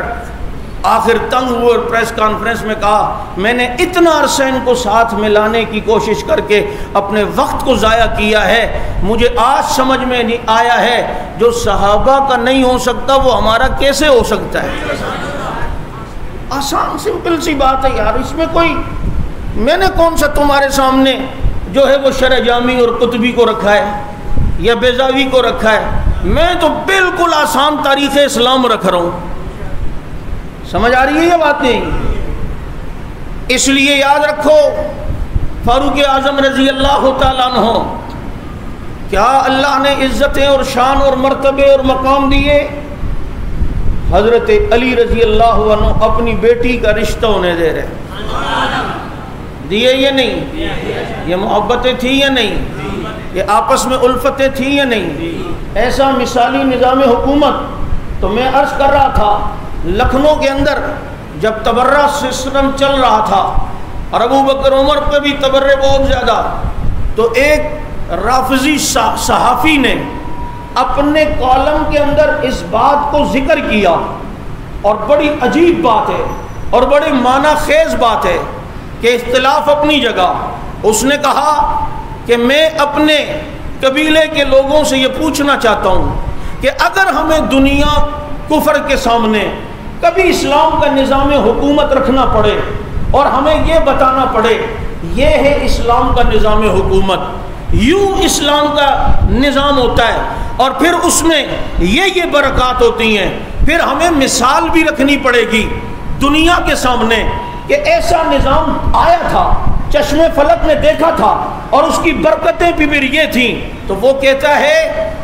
آخر تنگ ہوئے اور پریس کانفرنس میں کہا میں نے اتنا عرصہ ان کو ساتھ میں لانے کی کوشش کر کے اپنے وقت کو ضائع کیا ہے، مجھے آج سمجھ میں نہیں آیا ہے جو صحابہ کا نہیں ہو سکتا وہ ہمارا کیسے ہو سکتا ہے۔ آسان سمپل سی بات ہے یار، اس میں کوئی میں نے کون سا تمہارے سامنے جو ہے وہ شرح جامی اور قطبی کو رکھا ہے یا بیضاوی کو رکھا ہے، میں تو بالکل آسان تاریخ اسلام رکھ رہا ہوں۔ سمجھ آ رہی ہے یہ باتیں؟ اس لیے یاد رکھو فاروق اعظم رضی اللہ تعالیٰ عنہ، کیا اللہ نے عزتیں اور شان اور مرتبے اور مقام دیے؟ حضرت علی رضی اللہ عنہ اپنی بیٹی کا رشتہ انہیں دے رہے، دیے یا نہیں؟ یہ محبتیں تھیں یا نہیں؟ یہ آپس میں الفتیں تھیں یا نہیں؟ ایسا مثالی نظام حکومت تو میں عرض کر رہا تھا لکھنؤ کے اندر جب تبرہ سسٹم چل رہا تھا اور ابو بکر عمر پہ بھی تبرے بہت زیادہ، تو ایک رافضی صحافی نے اپنے کالم کے اندر اس بات کو ذکر کیا، اور بڑی عجیب بات ہے اور بڑی معنی خیز بات ہے کہ اختلاف اپنی جگہ، اس نے کہا کہ میں اپنے قبیلے کے لوگوں سے یہ پوچھنا چاہتا ہوں کہ اگر ہمیں دنیا کفر کے سامنے کبھی اسلام کا نظام حکومت رکھنا پڑے اور ہمیں یہ بتانا پڑے یہ ہے اسلام کا نظام حکومت، یوں اسلام کا نظام ہوتا ہے اور پھر اس میں یہ برکات ہوتی ہیں، پھر ہمیں مثال بھی رکھنی پڑے گی دنیا کے سامنے کہ ایسا نظام آیا تھا، چشم فلک نے دیکھا تھا اور اس کی برکتیں بھی پھر یہ تھیں، تو وہ کہتا ہے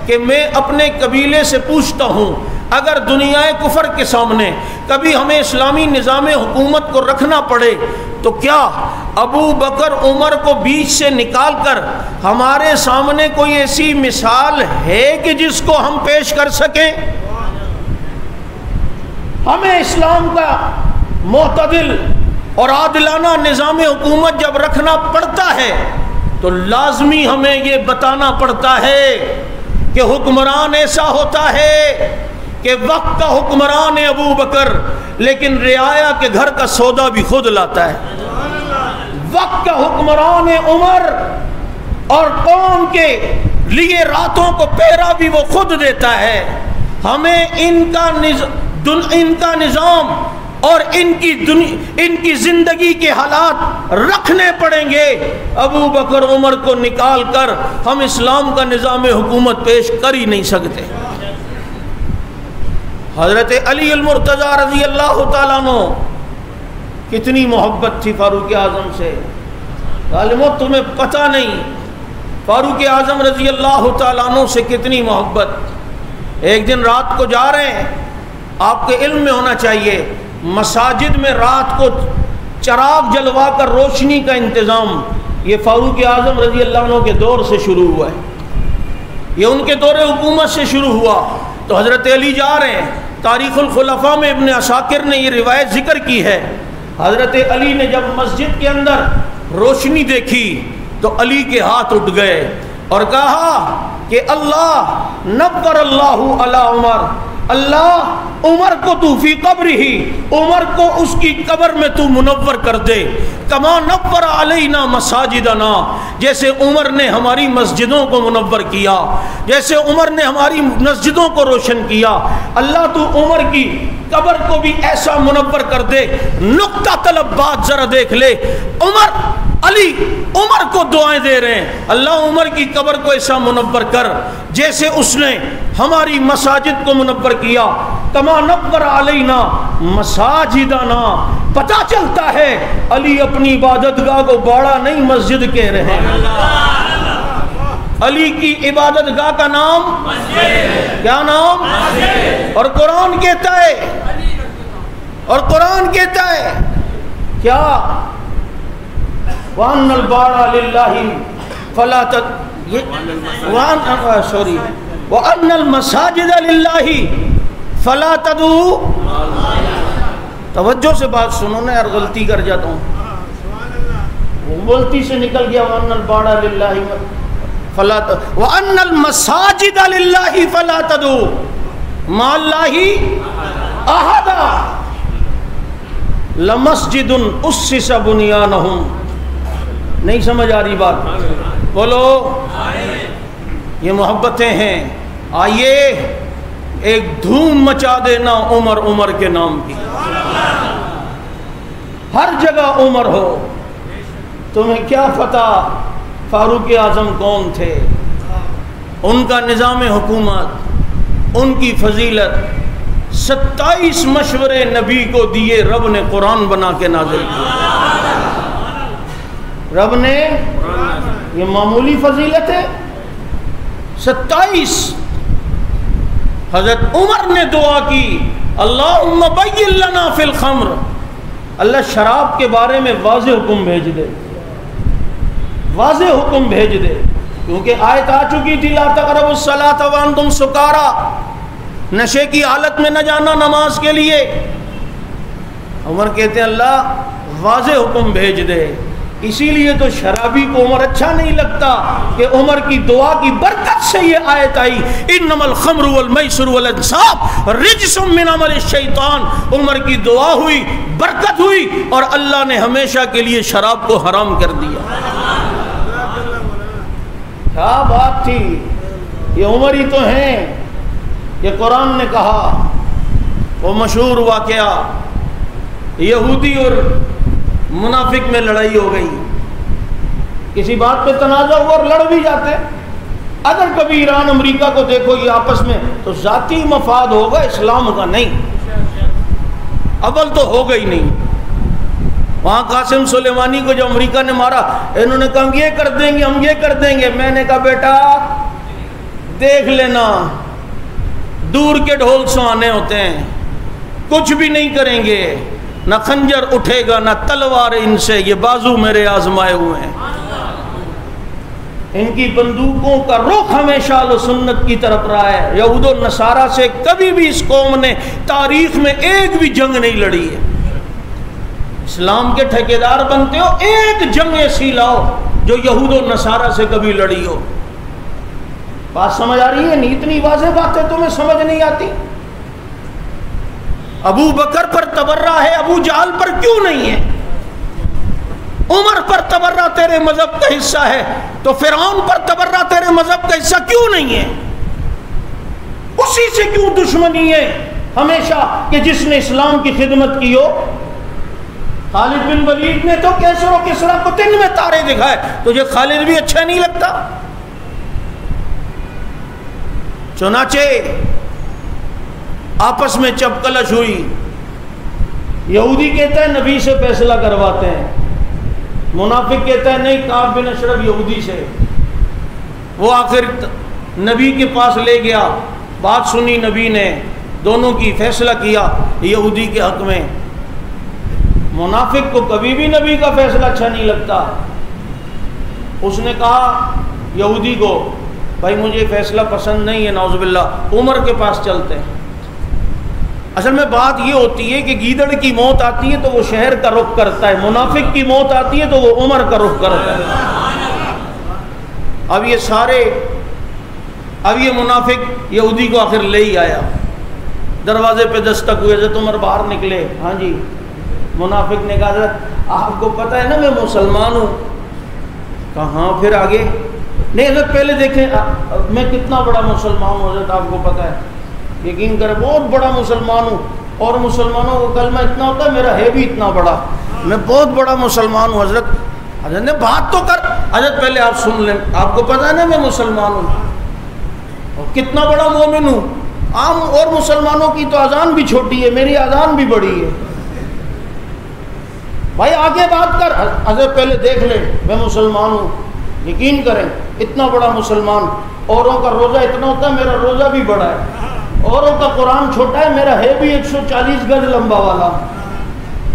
کہ میں اپنے قبیلے سے پوچھتا ہوں اگر دنیا کفر کے سامنے کبھی ہمیں اسلامی نظام حکومت کو رکھنا پڑے تو کیا ابو بکر عمر کو بیچ سے نکال کر ہمارے سامنے کوئی ایسی مثال ہے کہ جس کو ہم پیش کر سکیں؟ ہمیں اسلام کا معتدل اور عادلانہ نظام حکومت جب رکھنا پڑتا ہے تو لازمی ہمیں یہ بتانا پڑتا ہے کہ حکمران ایسا ہوتا ہے کہ وقت کا حکمران ہے ابو بکر، لیکن رعایا کے گھر کا سودا بھی خود لاتا ہے۔ وقت کا حکمران ہے عمر، اور قوم کے لیے راتوں کو پہرا بھی وہ خود دیتا ہے۔ ہمیں ان کا نظام اور ان کی زندگی کے حالات رکھنے پڑیں گے، ابو بکر عمر کو نکال کر ہم اسلام کا نظام حکومت پیش کر ہی نہیں سکتے۔ حضرت علی المرتضیٰ رضی اللہ تعالیٰ عنہ، کتنی محبت تھی فاروق اعظم سے، عالموں تمہیں پتہ نہیں فاروق اعظم رضی اللہ تعالیٰ عنہ سے کتنی محبت۔ ایک دن رات کو جا رہے ہیں، آپ کے علم میں ہونا چاہیے مساجد میں رات کو چراغ جلوا کر روشنی کا انتظام یہ فاروق اعظم رضی اللہ عنہ کے دور سے شروع ہوا ہے، یہ ان کے دور حکومت سے شروع ہوا۔ تو حضرت علی جا رہے ہیں، تاریخ الخلفاء میں ابن عساکر نے یہ روایت ذکر کی ہے، حضرت علی نے جب مسجد کے اندر روشنی دیکھی تو علی کے ہاتھ اٹھ گئے اور کہا کہ اللہ نور اللہ علی عمر، اللہ عمر کو تو فی قبر ہی، عمر کو اس کی قبر میں تو منور کر دے، کما نور علینا مساجدنا، جیسے عمر نے ہماری مسجدوں کو منور کیا، جیسے عمر نے ہماری مسجدوں کو روشن کیا، اللہ تو عمر کی قبر کو بھی ایسا منور کر دے۔ نقطہ طلب بات ذرا دیکھ لے، علی عمر کو دعائیں دے رہے ہیں، اللہ عمر کی قبر کو ایسا منور کر جیسے اس نے ہماری مساجد کو منور کیا، کما نور علینا مساجدنا۔ پتہ چلتا ہے علی اپنی عبادت گاہ کو باڑا نہیں مسجد کہہ رہے ہیں، علی کی عبادت گاہ کا نام مسجد، کیا نام؟ مسجد۔ اور قرآن کہتا ہے، اور قرآن کہتا ہے کیا؟ وَأَنَّ الْبَارَ لِلَّهِ فَلَا وَأَنَّ الْمَسَاجِدَ لِلَّهِ فَلَا تَدْعُوا، توجہ سے بات سنو نا یار، غلطی کر جاتا ہوں، وہ غلطی سے نکل گیا وَأَنَّ الْبَارَ لِلَّهِ فَلَا تَدْعُوا وَأَنَّ الْمَسَاجِدَ لِلَّهِ فَلَا تَدْعُوا مَعَ اللَّهِ أَحَدًا لَمَسْجِدٌ أُسِّسَ بُنْيَانُهُ، نہیں سمجھ آ رہی بات؟ بولو، یہ محبتیں ہیں۔ آئیے ایک دھوم مچا دینا عمر کے نام کی، ہر جگہ عمر ہو۔ تمہیں کیا پتہ فاروق اعظم کون تھے، ان کا نظام حکومت، ان کی فضیلت، 27 مشورے نبی کو دیے، رب نے قرآن بنا کے نازل کیا۔ رب نے، یہ معمولی فضیلت ہے؟ 27۔ حضرت عمر نے دعا کی، اللہم بین لنا فی الخمر، اللہ شراب کے بارے میں واضح حکم بھیج دے، واضح حکم بھیج دے، کیونکہ آیت آ چکی تھی لا تقربوا الصلاۃ وانتم سکارا، نشے کی حالت میں نہ جانا نماز کے لیے۔ عمر کہتے ہیں اللہ واضح حکم بھیج دے۔ اسی لیے تو شرابی کو عمر اچھا نہیں لگتا کہ عمر کی دعا کی برکت سے یہ آیت آئی انما الخمر والمیسر والانصاب رجس من عمل الشیطان۔ عمر کی دعا ہوئی، برکت ہوئی، اور اللہ نے ہمیشہ کے لیے شراب کو حرام کر دیا۔ کیا بات تھی! یہ عمر ہی تو ہیں، یہ قرآن نے کہا۔ وہ مشہور واقعہ، یہودی اور منافق میں لڑائی ہو گئی، کسی بات پہ تنازع ہوا اور لڑ بھی جاتے۔ اگر کبھی ایران امریکہ کو دیکھو یہ آپس میں، تو ذاتی مفاد ہوگا، اسلام کا نہیں، اول تو ہوگا ہی نہیں۔ وہاں قاسم سلیمانی کو جو امریکہ نے مارا، انہوں نے کہا ہم یہ کر دیں گے، ہم یہ کر دیں گے۔ میں نے کہا بیٹا دیکھ لینا، دور کے ڈھول سہانے ہوتے ہیں، کچھ بھی نہیں کریں گے، نہ خنجر اٹھے گا نہ تلوار ان سے، یہ بازو میرے آزمائے ہوئے ہیں۔ ان کی بندوقوں کا رخ ہمیشہ اہل سنت کی طرف رہا ہے۔ یہود و نصارہ سے کبھی بھی اس قوم نے تاریخ میں ایک بھی جنگ نہیں لڑی ہے۔ اسلام کے ٹھیکیدار بنتے ہو، ایک جنگ ایسی لاؤ جو یہود و نصارہ سے کبھی لڑی ہو۔ بات سمجھ آ رہی ہے؟ نہیں اتنی واضح بات ہے تمہیں سمجھ نہیں آتی؟ ابو بکر پر تبرہ ہے، ابو جہل پر کیوں نہیں ہے؟ عمر پر تبرہ تیرے مذہب کا حصہ ہے، تو فرعون پر تبرہ تیرے مذہب کا حصہ کیوں نہیں ہے؟ اسی سے کیوں دشمنی ہے ہمیشہ کہ جس نے اسلام کی خدمت کی ہو؟ خالد بن ولید نے تو کیسر و کسریٰ کو دن میں تارے دکھائے، تجھے خالد بھی اچھا نہیں لگتا؟ چنانچہ آپس میں چپکلش ہوئی، یہودی کہتا ہے نبی سے فیصلہ کرواتے ہیں، منافق کہتا ہے نہیں کعب بن اشرف یہودی سے۔ وہ آخر نبی کے پاس لے گیا، بات سنی نبی نے، دونوں کی فیصلہ کیا یہودی کے حق میں۔ منافق کو کبھی بھی نبی کا فیصلہ اچھا نہیں لگتا۔ اس نے کہا یہودی کو بھائی مجھے فیصلہ پسند نہیں ہے، نعوذ باللہ، عمر کے پاس چلتے ہیں۔ اصل میں بات یہ ہوتی ہے کہ گیدڑ کی موت آتی ہے تو وہ شہر کا رخ کرتا ہے، منافق کی موت آتی ہے تو وہ عمر کا رخ کرتا ہے۔ اب یہ منافق یہودی کو آخر لے ہی آیا، دروازے پہ دستک ہوئے، حضرت عمر باہر نکلے۔ ہاں جی، منافق نے کہا حضرت آپ کو پتہ ہے نا میں مسلمان ہوں؟ کہاں پھر آگے؟ نہیں حضرت پہلے دیکھیں میں کتنا بڑا مسلمان ہوں، حضرت آپ کو پتہ ہے، یقین کرے بہت بڑا مسلمان ہوں، اور مسلمانوں کو کلمہ اتنا ہوتا ہے، میرا ہے بھی اتنا بڑا، میں بہت بڑا مسلمان ہوں۔ حضرت نے بات تو کر، حضرت پہلے آپ سن لیں، آپ کو پتہ ہے نا میں مسلمان ہوں اور کتنا بڑا مومن ہوں۔ عام اور مسلمانوں کی تو اذان بھی چھوٹی ہے، میری اذان بھی بڑی ہے۔ بھائی آگے بات کر، حضرت پہلے دیکھ لیں میں مسلمان ہوں، یقین کریں اتنا بڑا مسلمان، اوروں کا روزہ اتنا ہوتا ہے، میرا روزہ بھی بڑا ہے، اوروں کا قرآن چھوٹا ہے، میرا ہے بھی 140 گز لمبا والا۔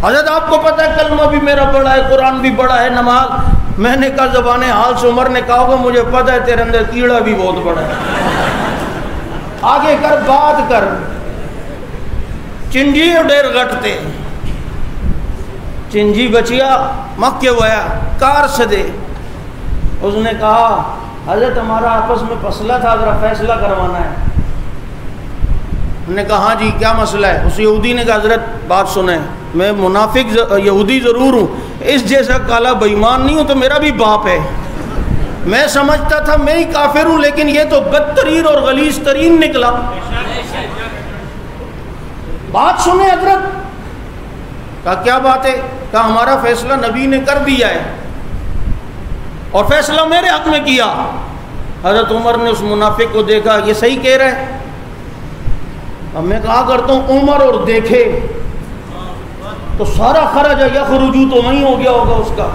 حضرت آپ کو پتہ ہے کلمہ بھی میرا بڑا ہے، قرآن بھی بڑا ہے، نماز میں نے کہا زبان حال سے عمر نے کہا ہوگا مجھے پتہ ہے تیرے اندر کیڑا بھی بہت بڑا ہے، آگے کر بات کر، چنجی ڈیر گھٹتے چنجی بچیا مکے ہویا کار سے دے۔ اس نے کہا حضرت ہمارا آپس میں مسئلہ تھا، ذرا فیصلہ کروانا ہے۔ انہوں نے کہا ہاں جی کیا مسئلہ ہے؟ اس یہودی نے کہا حضرت بات سنیں، میں منافق یہودی ضرور ہوں، اس جیسا کالا بے ایمان نہیں ہوں، تو میرا بھی باپ ہے، میں سمجھتا تھا میں ہی کافر ہوں، لیکن یہ تو بدترین اور غلیظ ترین نکلا۔ بات سنیں حضرت۔ کہا کیا بات ہے؟ کہا ہمارا فیصلہ نبی نے کر دیا ہے اور فیصلہ میرے حق میں کیا۔ حضرت عمر نے اس منافق کو دیکھا، یہ صحیح کہہ رہا ہے؟ اب میں کہا کرتا ہوں عمر اور دیکھے تو سارا خرج یخرجو تو وہیں ہو گیا ہوگا اس کا۔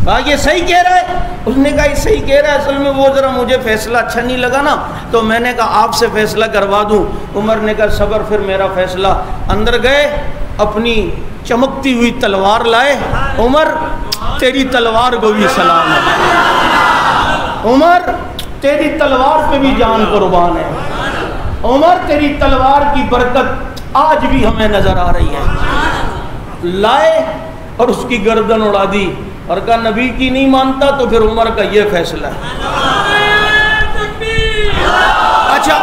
کہا یہ صحیح کہہ رہا ہے؟ اس نے کہا یہ صحیح کہہ رہا ہے، اصل میں وہ ذرا مجھے فیصلہ اچھا نہیں لگا نا، تو میں نے کہا آپ سے فیصلہ کروا دوں۔ عمر نے کہا صبر، پھر میرا فیصلہ۔ اندر گئے، اپنی چمکتی ہوئی تلوار لائے۔ عمر تیری تلوار کو بھی سلام ہے، عمر تیری تلوار پہ بھی جان قربان ہے، عمر تیری تلوار کی برکت آج بھی ہمیں نظر آ رہی ہے۔ لائے اور اس کی گردن اڑا دی اور کہا نبی کی نہیں مانتا تو پھر عمر کا یہ فیصلہ ہے۔ اچھا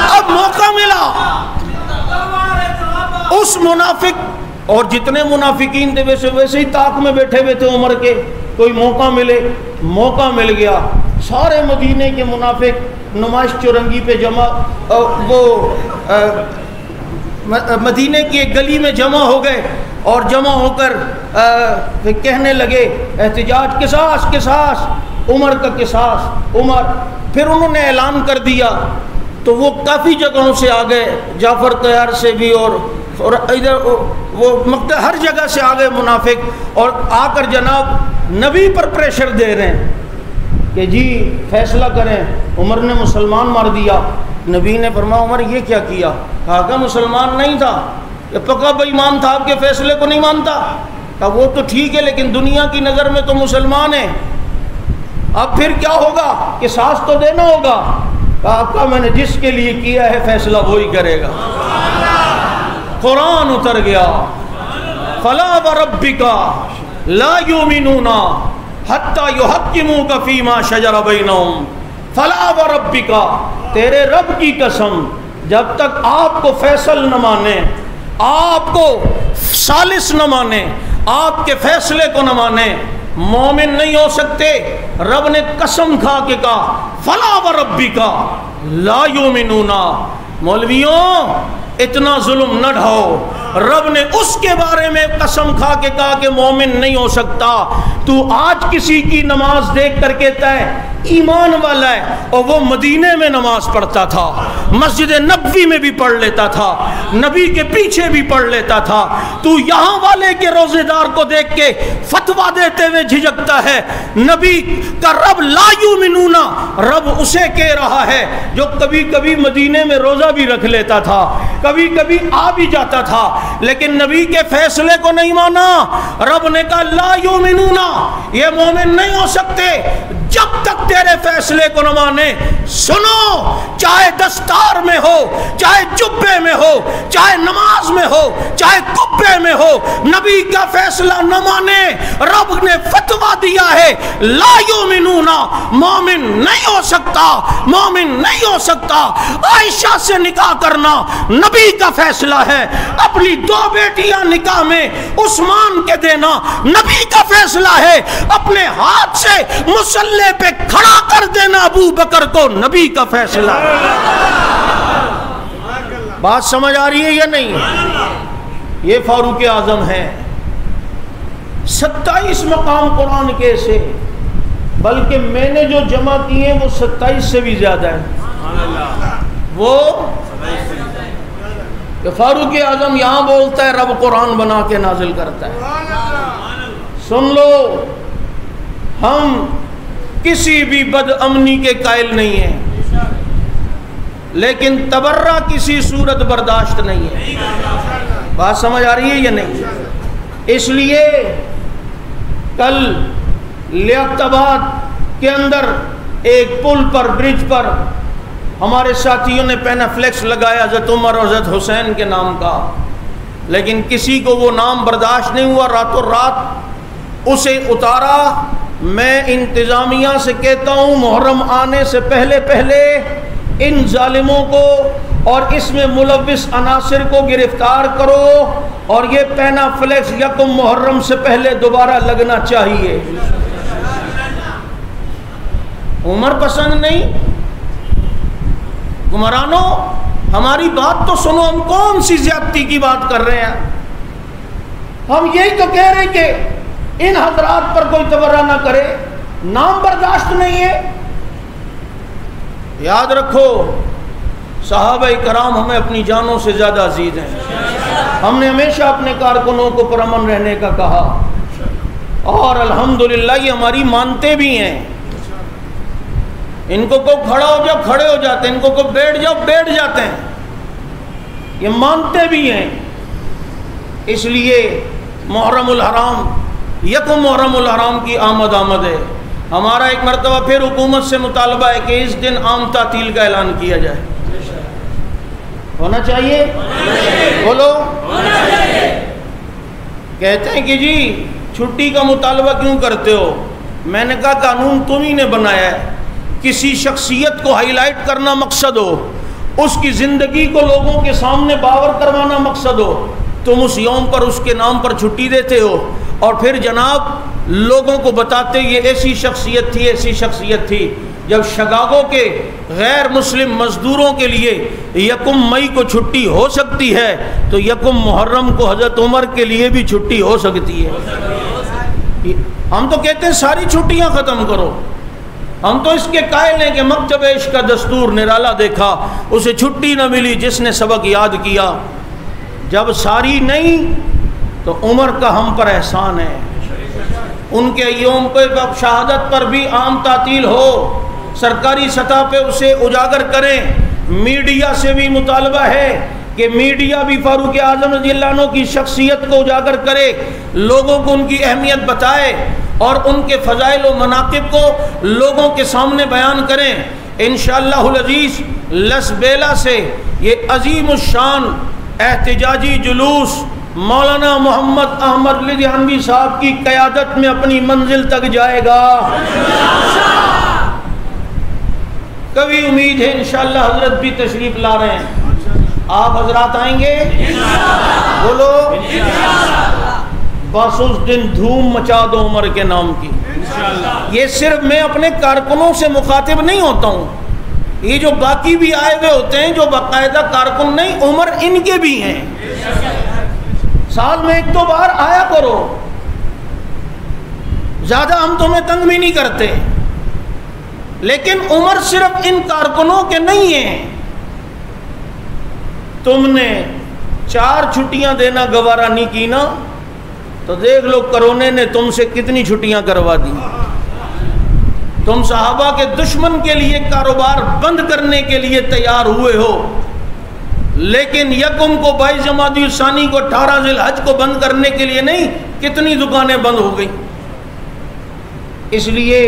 اب موقع ملا اس منافق، اور جتنے منافقین تھے ویسے ہی طاق میں بیٹھے ہوئے تھے عمر کے، کوئی موقع ملے، موقع مل گیا۔ سارے مدینے کے منافق نمائش چورنگی پہ جمع، وہ مدینے کی ایک گلی میں جمع ہو گئے اور جمع ہو کر کہنے لگے احتجاج، قصاص قصاص، عمر کا قصاص عمر۔ پھر انہوں نے اعلان کر دیا تو وہ کافی جگہوں سے آ گئے، جعفر طیار سے بھی اور ادھر وہ ہر جگہ سے آ گئے منافق، اور آ کر جناب نبی پر پریشر دے رہے ہیں کہ جی فیصلہ کریں۔ عمر نے مسلمان مار دیا۔ نبی نے فرمایا عمر یہ کیا کیا؟ کہا کہ مسلمان نہیں تھا، یہ پکا بے ایمان تھا، آپ کے فیصلے کو نہیں مانتا۔ کہا وہ تو ٹھیک ہے لیکن دنیا کی نظر میں تو مسلمان ہے، اب پھر کیا ہوگا؟ قصاص تو دینا ہوگا۔ کہا آقا میں نے جس کے لیے کیا ہے فیصلہ وہی کرے گا۔ قرآن اتر گیا، فلا وربک لا یؤمنون حتی یحکموک فیما شجر بینہم، فلا وربک، تیرے رب کی قسم، جب تک آپ کو فیصل نہ مانے، آپ کو ثالث نہ مانے، آپ کے فیصلے کو نہ مانے، مومن نہیں ہو سکتے۔ رب نے قسم کھا کے کہا فلا وربک لا یؤمنون۔ مولویوں اتنا ظلم نہ ڈھاؤ، رب نے اس کے بارے میں قسم کھا کے کہا کہ مومن نہیں ہو سکتا۔ تو آج کسی کی نماز دیکھ کر کہتا ہے ایمان والا ہے، اور وہ مدینے میں نماز پڑھتا تھا، مسجد نبوی میں بھی پڑھ لیتا تھا، نبی کے پیچھے بھی پڑھ لیتا تھا۔ تو یہاں والے کے روزے دار کو دیکھ کے فتویٰ دیتے ہوئے جھجکتا ہے۔ نبی کا رب لا یؤمنون، رب اسے کہہ رہا ہے جو کبھی کبھی مدینے میں روزہ بھی رکھ لیتا تھا، کبھی کبھی آ بھی جاتا تھا، لیکن نبی کے فیصلے کو نہیں مانا۔ رب نے کہا لا یؤمنون، یہ مومن نہیں ہو سکتے جب تک تیرے فیصلے کو نہ مانے۔ سنو، چاہے دستار میں ہو، چاہے جبے میں ہو، چاہے نماز میں ہو، چاہے کبے میں ہو، نبی کا فیصلہ نہ مانے، رب نے فتویٰ دیا ہے لا یؤمنون، مومن نہیں ہو سکتا، مومن نہیں ہو سکتا۔ عائشہ سے نکاح کرنا نبی کا فیصلہ ہے، اپنی 2 بیٹیاں نکاح میں عثمان کے دینا نبی کا فیصلہ ہے، اپنے ہاتھ سے مسلح پہ کھڑا کر دینا ابو بکر کو نبی کا فیصلہ ہے۔ بات سمجھ آ رہی ہے یا نہیں؟ یہ فاروق اعظم ہے۔ 27 مقام قرآن کے سے، بلکہ میں نے جو جمع کیے وہ 27 سے بھی زیادہ ہے۔ وہ کہ فاروق اعظم یہاں بولتا ہے رب قرآن بنا کے نازل کرتا ہے۔ سن لو، ہم کسی بھی بد امنی کے قائل نہیں ہیں، لیکن تبرہ کسی صورت برداشت نہیں ہے۔ بات سمجھ آ رہی ہے یا نہیں؟ اس لیے کل لیاقت آباد کے اندر ایک پل پر، برج پر ہمارے ساتھیوں نے پینا فلیکس لگایا حضرت عمر اور حضرت حسین کے نام کا، لیکن کسی کو وہ نام برداشت نہیں ہوا، راتوں رات اسے اتارا۔ میں انتظامیہ سے کہتا ہوں محرم آنے سے پہلے پہلے ان ظالموں کو اور اس میں ملوث عناصر کو گرفتار کرو، اور یہ پینا فلیکس یکم محرم سے پہلے دوبارہ لگنا چاہیے۔ عمر پسند نہیں؟ حکمرانوں ہماری بات تو سنو، ہم کون سی زیادتی کی بات کر رہے ہیں؟ ہم یہی تو کہہ رہے ہیں کہ ان حضرات پر کوئی تبرہ نہ کرے، نام برداشت نہیں ہے۔ یاد رکھو صحابہ کرام ہمیں اپنی جانوں سے زیادہ عزیز ہیں، ہم نے ہمیشہ اپنے کارکنوں کو پرامن رہنے کا کہا، اور الحمدللہ یہ ہماری مانتے بھی ہیں۔ ان کو کھڑا ہو جاؤ کھڑے ہو جاتے ہیں، ان کو بیٹھ جاؤ بیٹھ جاتے ہیں، یہ مانتے بھی ہیں۔ اس لیے محرم الحرام، یکم محرم الحرام کی آمد ہے۔ ہمارا ایک مرتبہ پھر حکومت سے مطالبہ ہے کہ اس دن عام تعطیل کا اعلان کیا جائے۔ ہونا چاہیے؟ بولو کہتے ہیں کہ جی چھٹی کا مطالبہ کیوں کرتے ہو؟ میں نے کہا قانون تم ہی نے بنایا ہے، کسی شخصیت کو ہائی لائٹ کرنا مقصد ہو، اس کی زندگی کو لوگوں کے سامنے باور کروانا مقصد ہو، تم اس یوم پر اس کے نام پر چھٹی دیتے ہو، اور پھر جناب لوگوں کو بتاتے یہ ایسی شخصیت تھی، ایسی شخصیت تھی۔ جب شکاگو کے غیر مسلم مزدوروں کے لیے یکم مئی کو چھٹی ہو سکتی ہے تو یکم محرم کو حضرت عمر کے لیے بھی چھٹی ہو سکتی ہے۔ ہم تو کہتے ہیں ساری چھٹیاں ختم کرو، ہم تو اس کے قائل ہیں کہ مکتب عشق کا دستور نرالا دیکھا، اسے چھٹی نہ ملی جس نے سبق یاد کیا۔ جب ساری نہیں تو عمر کا ہم پر احسان ہے، ان کے یوم پہ شہادت پر بھی عام تعطیل ہو، سرکاری سطح پہ اسے اجاگر کریں۔ میڈیا سے بھی مطالبہ ہے کہ میڈیا بھی فاروق اعظم رضی اللہ عنہ کی شخصیت کو اجاگر کرے، لوگوں کو ان کی اہمیت بتائے اور ان کے فضائل و مناقب کو لوگوں کے سامنے بیان کریں۔ انشاءاللہ العزیز لس بیلا سے یہ عظیم الشان احتجاجی جلوس مولانا محمد احمد لدھیانوی صاحب کی قیادت میں اپنی منزل تک جائے گا۔ کبھی امید ہے انشاءاللہ حضرت بھی تشریف لا رہے ہیں، آپ حضرات آئیں گے؟ بولو بس اس دن دھوم مچا دو عمر کے نام کی۔ یہ صرف میں اپنے کارکنوں سے مخاطب نہیں ہوتا ہوں، یہ جو باقی بھی آئے ہوئے ہوتے ہیں جو باقاعدہ کارکن نہیں، عمر ان کے بھی ہیں۔ سال میں ایک دو بار آیا کرو، زیادہ ہم تمہیں تنگ بھی نہیں کرتے، لیکن عمر صرف ان کارکنوں کے نہیں ہیں۔ تم نے 4 چھٹیاں دینا گوارا نہیں کی نا، تو دیکھ لو کرونے نے تم سے کتنی چھٹیاں کروا دی۔ تم صحابہ کے دشمن کے لیے کاروبار بند کرنے کے لیے تیار ہوئے ہو، لیکن یکم کو 22 جمادی الثانی کو 18 ذی الحج کو بند کرنے کے لیے نہیں، کتنی دکانیں بند ہو گئی۔ اس لیے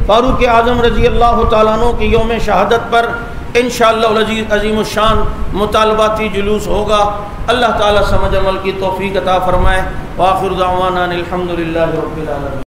فاروق اعظم رضی اللہ تعالیٰ عنہ کی یوم شہادت پر انشاءاللہ العزیز عظیم الشان مطالباتی جلوس ہوگا۔ اللہ تعالیٰ سمجھ عمل کی توفیق عطا فرمائے۔ وآخر دعوانا الحمدللہ رب العالمین۔